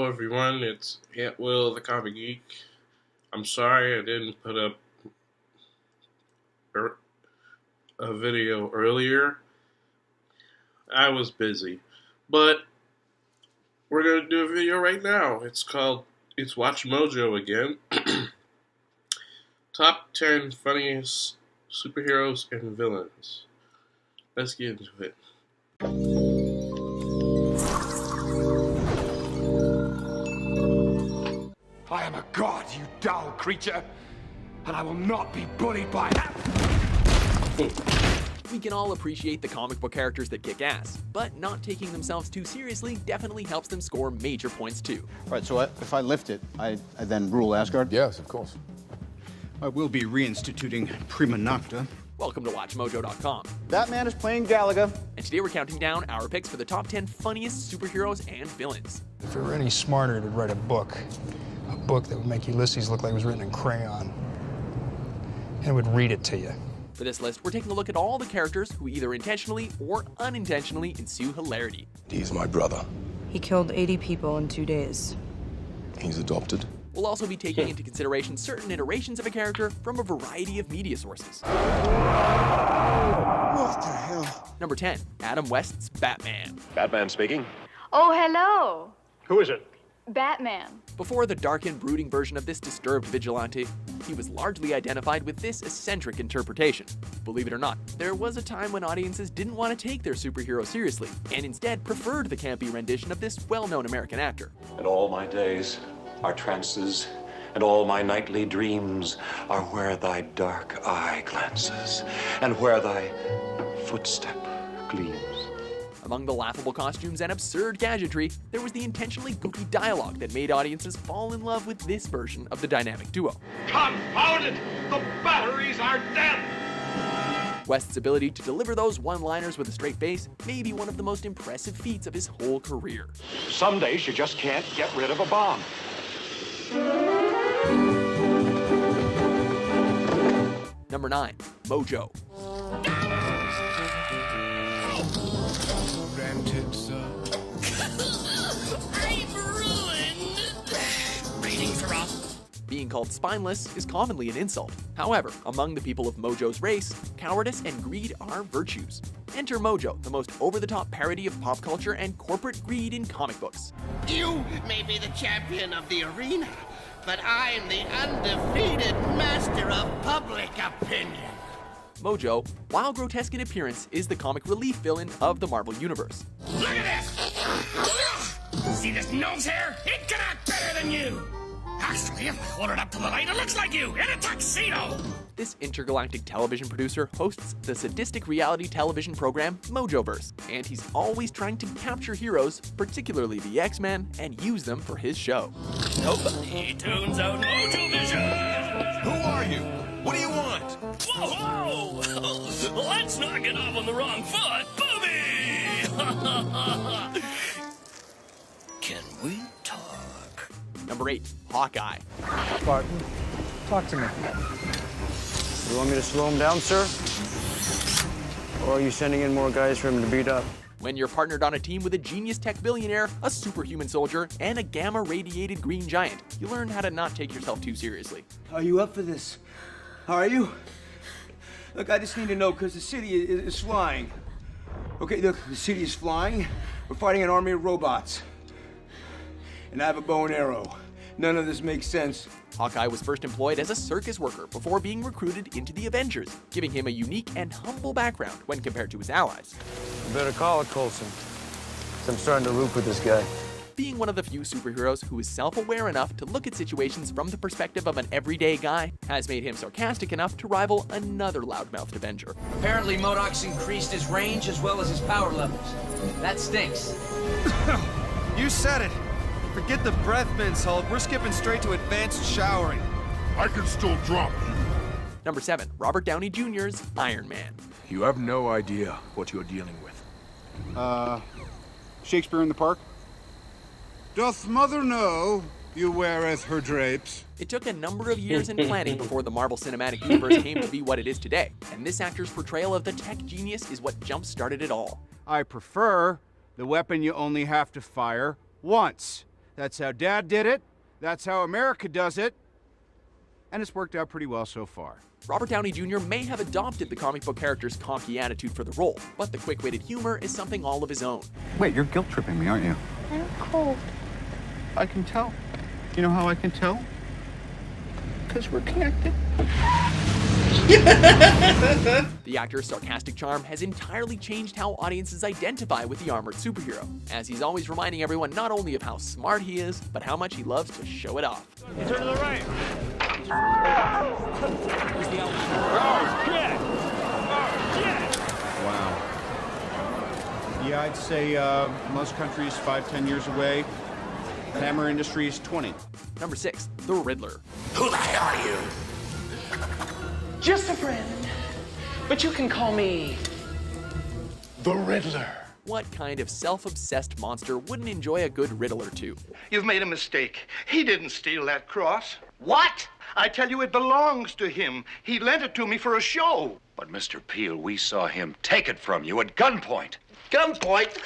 everyone, it's Aunt Will the Comic Geek. I'm sorry I didn't put up a video earlier. I was busy. But we're going to do a video right now. It's Watch Mojo again. Top 10 funniest superheroes and villains. Let's get into it. I am a god, you dull creature, and I will not be bullied by that. We can all appreciate the comic book characters that kick ass, but not taking themselves too seriously definitely helps them score major points too. Right, so if I lift it, I then rule Asgard? Yes, of course. I will be reinstituting Prima Nocta. Welcome to WatchMojo.com. Batman is playing Galaga. And today we're counting down our picks for the top 10 funniest superheroes and villains. If it were any smarter, it'd write a book that would make Ulysses look like it was written in crayon. And it would read it to you. For this list, we're taking a look at all the characters who either intentionally or unintentionally ensue hilarity. He's my brother. He killed 80 people in 2 days. He's adopted. We'll also be taking into consideration certain iterations of a character from a variety of media sources. What the hell? Number 10, Adam West's Batman. Batman speaking. Oh, hello. Who is it? Batman. Before the dark and brooding version of this disturbed vigilante, he was largely identified with this eccentric interpretation. Believe it or not, there was a time when audiences didn't want to take their superhero seriously, and instead preferred the campy rendition of this well-known American actor. And all my days are trances, and all my nightly dreams are where thy dark eye glances, and where thy footstep gleams. Among the laughable costumes and absurd gadgetry, there was the intentionally goofy dialogue that made audiences fall in love with this version of the dynamic duo. Confound it! The batteries are dead! West's ability to deliver those one-liners with a straight face may be one of the most impressive feats of his whole career. Some days you just can't get rid of a bomb. Number 9, Mojo. Being called spineless is commonly an insult. However, among the people of Mojo's race, cowardice and greed are virtues. Enter Mojo, the most over-the-top parody of pop culture and corporate greed in comic books. You may be the champion of the arena, but I am the undefeated master of public opinion. Mojo, while grotesque in appearance, is the comic relief villain of the Marvel Universe. Look at this! See this nose hair? It can act better than you! Actually, if I hold it up to the light, it looks like you, in a tuxedo! This intergalactic television producer hosts the sadistic reality television program Mojoverse, and he's always trying to capture heroes, particularly the X-Men, and use them for his show. Nobody tunes out Mojo Vision! Who are you? What do you want? Whoa, whoa! Let's not get off on the wrong foot, booby! Can we talk? Number 8, Hawkeye. Barton, talk to me. You want me to slow him down, sir? Or are you sending in more guys for him to beat up? When you're partnered on a team with a genius tech billionaire, a superhuman soldier, and a gamma-radiated green giant, you learn how to not take yourself too seriously. Are you up for this? Are you? Look, I just need to know, because the city is flying. Okay, look, the city is flying. We're fighting an army of robots. And I have a bow and arrow. None of this makes sense. Hawkeye was first employed as a circus worker before being recruited into the Avengers, giving him a unique and humble background when compared to his allies. You better call it, Coulson. 'Cause I'm starting to root for this guy. Being one of the few superheroes who is self-aware enough to look at situations from the perspective of an everyday guy has made him sarcastic enough to rival another loudmouthed Avenger. Apparently, MODOK's increased his range as well as his power levels. That stinks. You said it. Forget the breath mints, Hulk. We're skipping straight to advanced showering. I can still drop. Number 7, Robert Downey Jr.'s Iron Man. You have no idea what you're dealing with. Shakespeare in the Park? Doth mother know you weareth her drapes? It took a number of years in planning before the Marvel Cinematic Universe came to be what it is today, and this actor's portrayal of the tech genius is what jump-started it all. I prefer the weapon you only have to fire once. That's how Dad did it. That's how America does it. And it's worked out pretty well so far. Robert Downey Jr. may have adopted the comic book character's cocky attitude for the role, but the quick-witted humor is something all of his own. Wait, you're guilt-tripping me, aren't you? I'm cold. I can tell. You know how I can tell? Because we're connected. The actor's sarcastic charm has entirely changed how audiences identify with the armored superhero, as he's always reminding everyone not only of how smart he is, but how much he loves to show it off. Turn to the right. Oh, shit! Oh, shit! Wow. Yeah, I'd say most countries 5-10 years away. Hammer industry is 20. Number 6, the Riddler. Who the hell are you? Just a friend. But you can call me The Riddler. What kind of self-obsessed monster wouldn't enjoy a good riddle or two? You've made a mistake. He didn't steal that cross. What? I tell you, it belongs to him. He lent it to me for a show. But, Mr. Peel, we saw him take it from you at gunpoint. Gunpoint?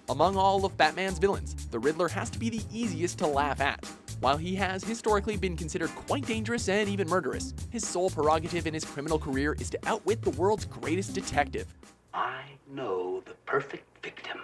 Among all of Batman's villains, the Riddler has to be the easiest to laugh at. While he has historically been considered quite dangerous and even murderous, his sole prerogative in his criminal career is to outwit the world's greatest detective. I know the perfect victim.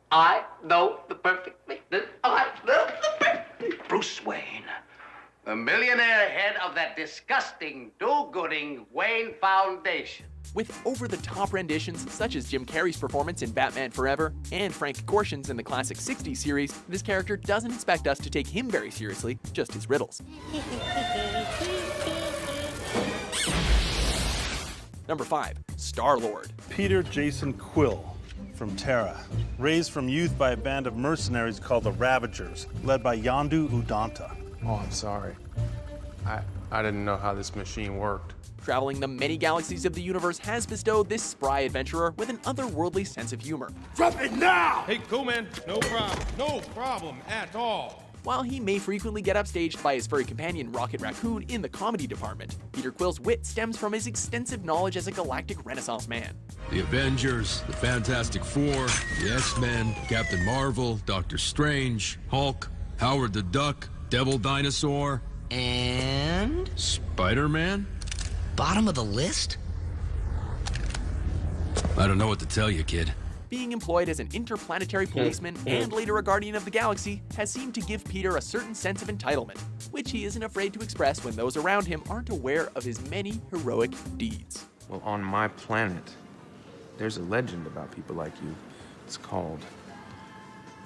I know the perfect victim. I know the perfect... Bruce Wayne. The millionaire head of that disgusting, do-gooding Wayne Foundation. With over-the-top renditions such as Jim Carrey's performance in Batman Forever and Frank Gorshin's in the classic 60s series, this character doesn't expect us to take him very seriously, just his riddles. Number 5, Star-Lord. Peter Jason Quill from Terra, raised from youth by a band of mercenaries called the Ravagers, led by Yondu Udanta. Oh, I'm sorry. I didn't know how this machine worked. Traveling the many galaxies of the universe has bestowed this spry adventurer with an otherworldly sense of humor. Drop it now! Hey, cool, man. No problem. No problem at all. While he may frequently get upstaged by his furry companion Rocket Raccoon in the comedy department, Peter Quill's wit stems from his extensive knowledge as a galactic Renaissance man. The Avengers, the Fantastic Four, the X-Men, Captain Marvel, Doctor Strange, Hulk, Howard the Duck, Devil Dinosaur, And? Spider-Man? Bottom of the list? I don't know what to tell you, kid. Being employed as an interplanetary policeman and later a guardian of the galaxy has seemed to give Peter a certain sense of entitlement, which he isn't afraid to express when those around him aren't aware of his many heroic deeds. Well, on my planet, there's a legend about people like you. It's called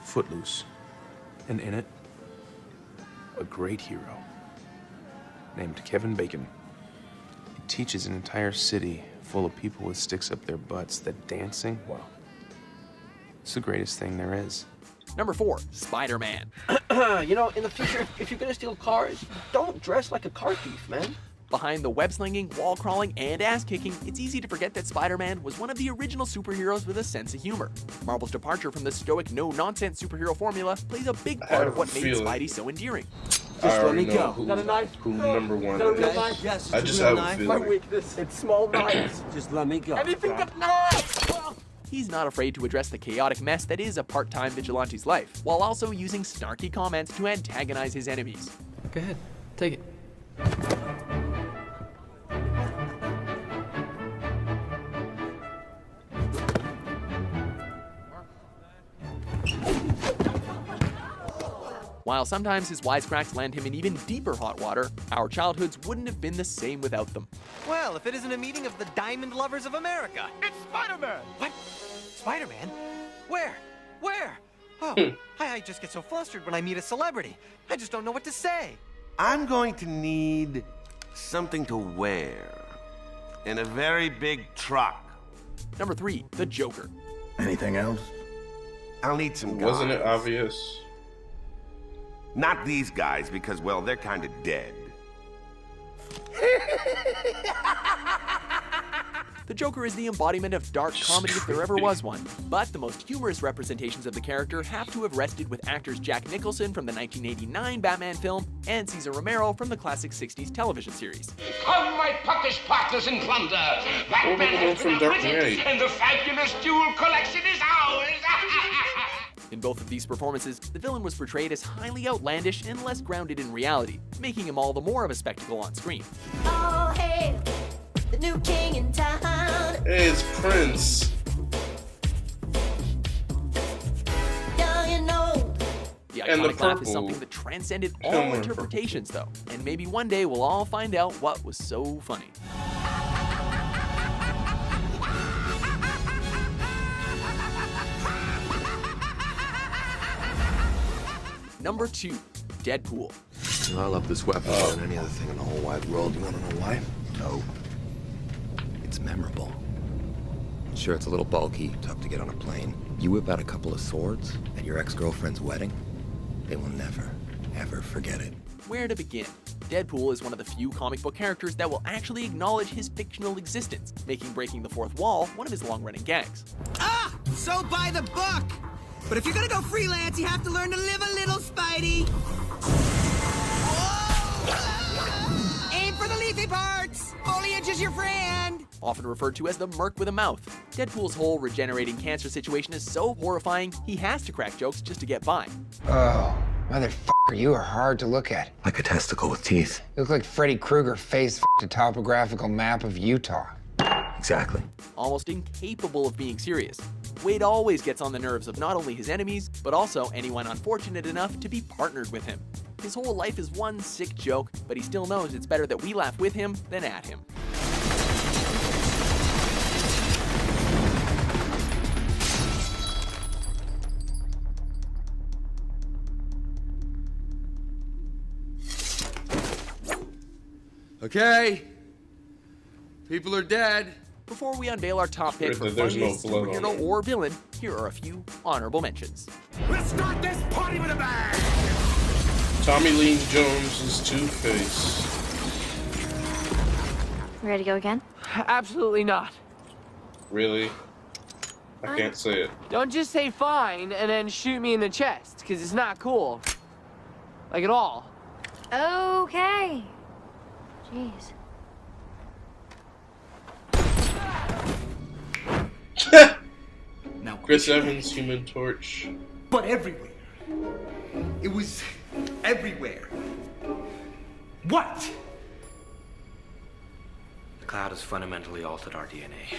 Footloose. And in it, a great hero named Kevin Bacon. He teaches an entire city full of people with sticks up their butts that dancing, wow, it's the greatest thing there is. Number 4, Spider-Man. You know, in the future, if you're gonna steal cars, don't dress like a car thief, man. Behind the web-slinging, wall-crawling, and ass-kicking, it's easy to forget that Spider-Man was one of the original superheroes with a sense of humor. Marvel's departure from the stoic, no-nonsense superhero formula plays a big part of what made Spidey so endearing. Just let me go. Who, Got a knife? who number one Got a real is. knife? Yes, I it's just a real have a knife. feeling. My weakness, it's small knives. Just let me go. Anything but knives! He's not afraid to address the chaotic mess that is a part-time vigilante's life, while also using snarky comments to antagonize his enemies. Go ahead, take it. While sometimes his wisecracks land him in even deeper hot water, our childhoods wouldn't have been the same without them. Well, if it isn't a meeting of the Diamond Lovers of America. It's Spider-Man! What? Spider-Man? Where? Where? Oh, I just get so flustered when I meet a celebrity. I just don't know what to say. I'm going to need something to wear in a very big truck. Number 3, the Joker. Anything else? I'll need some guys. Wasn't it obvious? Not these guys, because, well, they're kind of dead. The Joker is the embodiment of dark comedy if there ever was one, but the most humorous representations of the character have to have rested with actors Jack Nicholson from the 1989 Batman film and Cesar Romero from the classic 60s television series. Come, my puckish partners in plunder. Batman has been from Dark outwitted, Knight. and the fabulous jewel collection is ours. In both of these performances, the villain was portrayed as highly outlandish and less grounded in reality, making him all the more of a spectacle on screen. Oh, hey, the new king in town. Hey, it's Prince. Young and old. The And the iconic laugh is purple something that transcended all camera interpretations, though, and maybe one day we'll all find out what was so funny. Number 2, Deadpool. I love this weapon more than any other thing in the whole wide world. You want to know why? No. It's memorable. Sure, it's a little bulky, tough to get on a plane. You whip out a couple of swords at your ex-girlfriend's wedding, they will never, ever forget it. Where to begin? Deadpool is one of the few comic book characters that will actually acknowledge his fictional existence, making breaking the fourth wall one of his long-running gags. Ah! So by the book! But if you're gonna go freelance, you have to learn to live a little, Spidey! Whoa! Aim for the leafy parts! Foliage is your friend! Often referred to as the merc with a mouth, Deadpool's whole regenerating cancer situation is so horrifying, he has to crack jokes just to get by. Oh, motherfucker, you are hard to look at. Like a testicle with teeth. You look like Freddy Krueger face-fucked a topographical map of Utah. Exactly. Almost incapable of being serious. Wade always gets on the nerves of not only his enemies, but also anyone unfortunate enough to be partnered with him. His whole life is one sick joke, but he still knows it's better that we laugh with him than at him. Okay. People are dead. Before we unveil our top pick for There's no funniest blood on superhero it. or villain, here are a few honorable mentions. Let's start this party with a bang! Tommy Lee Jones' Two-Face. Ready to go again? Absolutely not. Really? I can't say it. Don't just say fine and then shoot me in the chest, because it's not cool. Like at all. Okay. Jeez. Now, Chris Evans, Human Torch. But everywhere. It was everywhere. What? The cloud has fundamentally altered our DNA.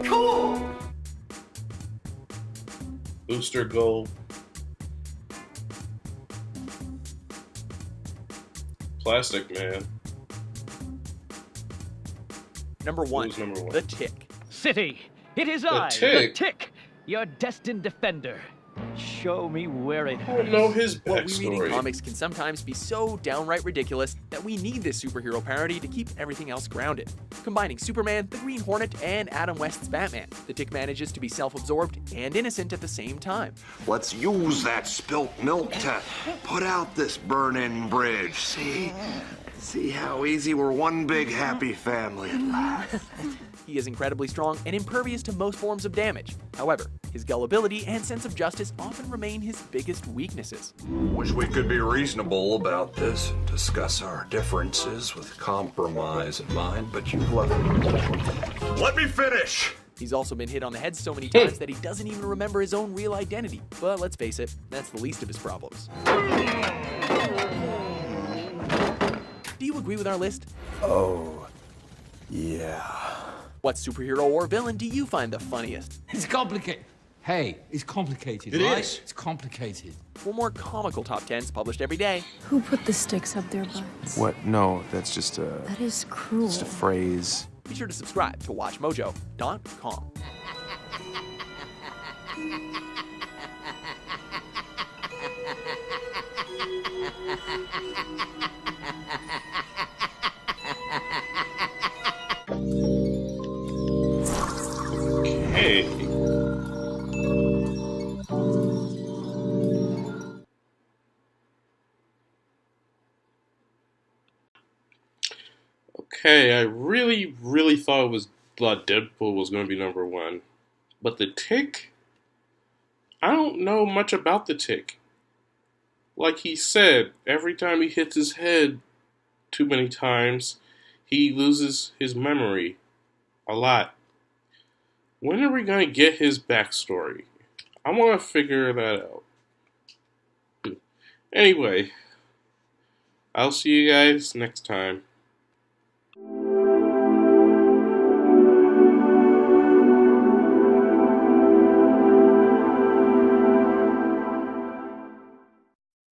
Cool! Booster Gold. Plastic Man. Number 1, Who's number 1? The Tick. City, it is The I, Tick? the Tick, your destined defender. Show me where it I hurts. don't know his What we read in backstory. comics can sometimes be so downright ridiculous that we need this superhero parody to keep everything else grounded. Combining Superman, the Green Hornet, and Adam West's Batman, the Tick manages to be self-absorbed and innocent at the same time. Let's use that spilt milk to put out this burning bridge. See how easy we're one big happy family at last. He is incredibly strong and impervious to most forms of damage. However, his gullibility and sense of justice often remain his biggest weaknesses. Wish we could be reasonable about this, discuss our differences with compromise in mind, but you've left me. Let me finish! He's also been hit on the head so many times that he doesn't even remember his own real identity. But let's face it, that's the least of his problems. Do you agree with our list? Oh, yeah. What superhero or villain do you find the funniest? It's complicated. Hey, it's complicated, It right? is. It's complicated. For more comical top 10s published every day, Who put the sticks up their butts? What? No, that's just a That is cruel. just a phrase. be sure to subscribe to WatchMojo.com. Hey. Okay, I really thought it was Deadpool was going to be number 1. But the Tick? I don't know much about the Tick. Like he said, every time he hits his head too many times, he loses his memory. A lot. When are we going to get his backstory? I want to figure that out. Anyway, I'll see you guys next time.